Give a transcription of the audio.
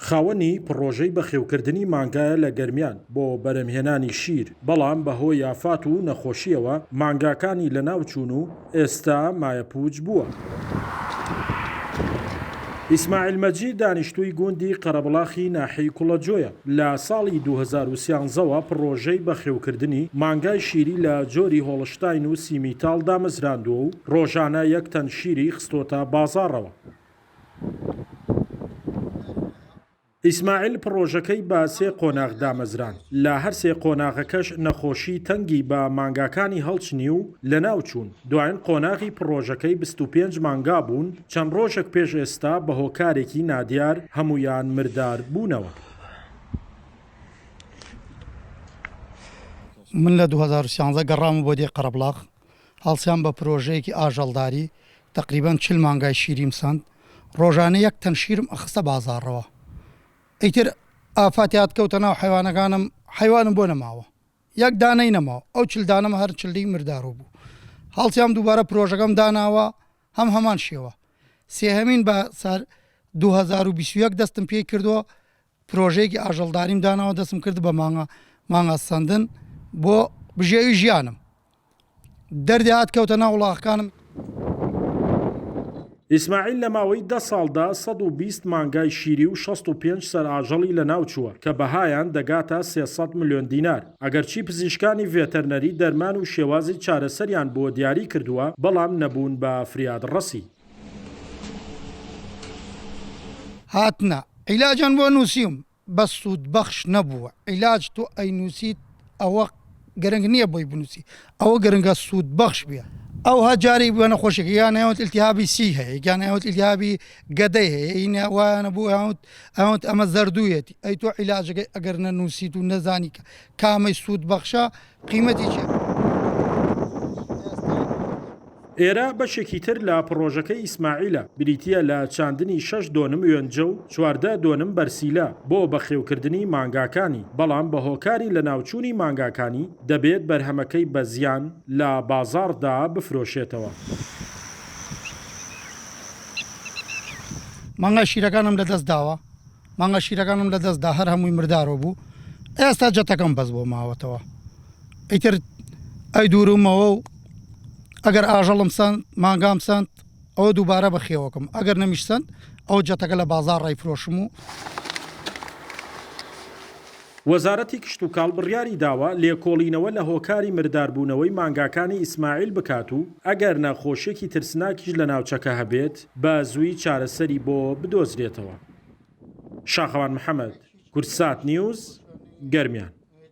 خاوەنی پڕۆژەی بەخێوکردنی مانگایە لە گەرمیان بۆ بەرهەمهێنانی شیر، بەڵام بەهۆی ئافات و نەخۆشیەوە مانگاکانی لەناوچوون و ئێستا مایەپووچ بووە. ئیسماعیل مەجید دانیشتووی گوندی قەرەبڵاخی ناحیەی کوڵەجۆیە. لە ساڵی 2013ەوە پڕۆژەی بەخێوکردنی مانگای شیری لە جۆری هۆڵشتاین و سیمیتاڵ دامەزراندووە و ڕۆژانە 1 تەن شیری خستۆتە بازاڕەوە. ئیسماعیل پڕۆژەکەی بە 3 قۆناغ دامەزران، لە هەر 3 قۆناغەکەش نەخۆشی تەنگی بە مانگاکانی هەڵچنی و لەناوچوون. دوایین قۆناغی پڕۆژەکەی 25 مانگا بوون. چەند ڕۆژێک پێش ئێستا بە هۆکارێکی نادیار هەمویان مردار بوونەوە. من لە 2013 گەڕام بۆ دێ قەرەبڵاق، هەڵسیان بە پرۆژەیەکی ئاژەڵداری تقریبان 40 مانگای شیریم سند، ڕۆژانە 1 تەن شیرم ئەخستە بازاڕەوە. ئیتر ئافاتیات کەوتە ناو حیوانەکانم، حیوانم بۆ نەماوە، 1 دانەی نەماوە، ئەو 40 دانەمە هەر 40 مردارۆ بوو. هەڵسیام دووبارە پرۆژەکەم داناوە هەمان شێوە. سێهەمین بە سار 2021 دەستم پێی کردووە، پرۆژەیەکی ئاژەڵداریم داناوە، دەستم کرد بە مانگا سەندن بۆ بژێوی ژیانم. دەردی هات کەوتە ناو وڵاغەکانم. ئیسماعیل لە ماوەی 10 ساڵدا 120 مانگای شیری و 65 سەرئاژەڵی لە ناوچووە کە بەهایان دەگاتە 300 ملیۆن دینار. ئەگەرچی پزیشکانی ڤێتەرنەری دەرمان و شێوازی چارەسەریان بۆ دیاری کردووە، بەڵام نەبوون بە فریادڕەسی. هاتنە عیلاجان بۆ نووسیم، بە سوود بەخش نەبووە. عیلاج تۆ ئەینووسیت ئەوە گەرنگ نییە بۆی بنووسی، ئەوە گەرنگە سوود بەخش بێ. ئەو هەجاری بووە نەخۆشێکی یان ناوت ئیلتیهابی سی هەیە، یان ناوت ئیلتیهابی گەدەی هەیە، وایانە بوو ئەوت ئەمە زەردوویەتی. ئەی تۆ عیلاجەکەی ئەگەر نەنووسیت و نەزانی کە کامەی سوود بەخشە قیمەتی چێ. ئێرە بەشێکی تر لە پڕۆژەکەی ئیسماعیلە، بریتیە لە چاندنی 6 دۆنم وێنجە و 14 دۆنم بەرسیلە بۆ بەخێوکردنی مانگاکانی، بەڵام بە هۆکاری لە ناوچوونی مانگاکانی دەبێت بەرهەمەکەی بە زیان لە بازاڕدا بفرۆشێتەوە. مانگا شیرەکانم لە دەست داوە، مانگا شیرەکانم لە دەستدا هەر هەمووی مردارۆ بوو. ئێستا جەتەکەم بەس بۆ ماوەتەوە. ئیتر ئەی دوورمەوە و ئەگەر ئاژەڵم سند مانگام سند ئەوە دووبارە بەخێوەکەم، ئەگەر نەمیش سند ئەو جەتەکە لە بازار ڕایفرۆشم. و وەزارەتی کشت و کاڵ بڕیاری داوە لێکۆڵینەوە لە هۆکاری مرداربوونەوەی مانگاکانی ئیسماعیل بکات و ئەگەر نەخۆشیێکی ترسناکیش لە ناوچەکە هەبێت بە زووی چارەسەری بۆ بدۆزرێتەوە. شاخەوان محەممەد، کورتسات نیوز، گەرمیان.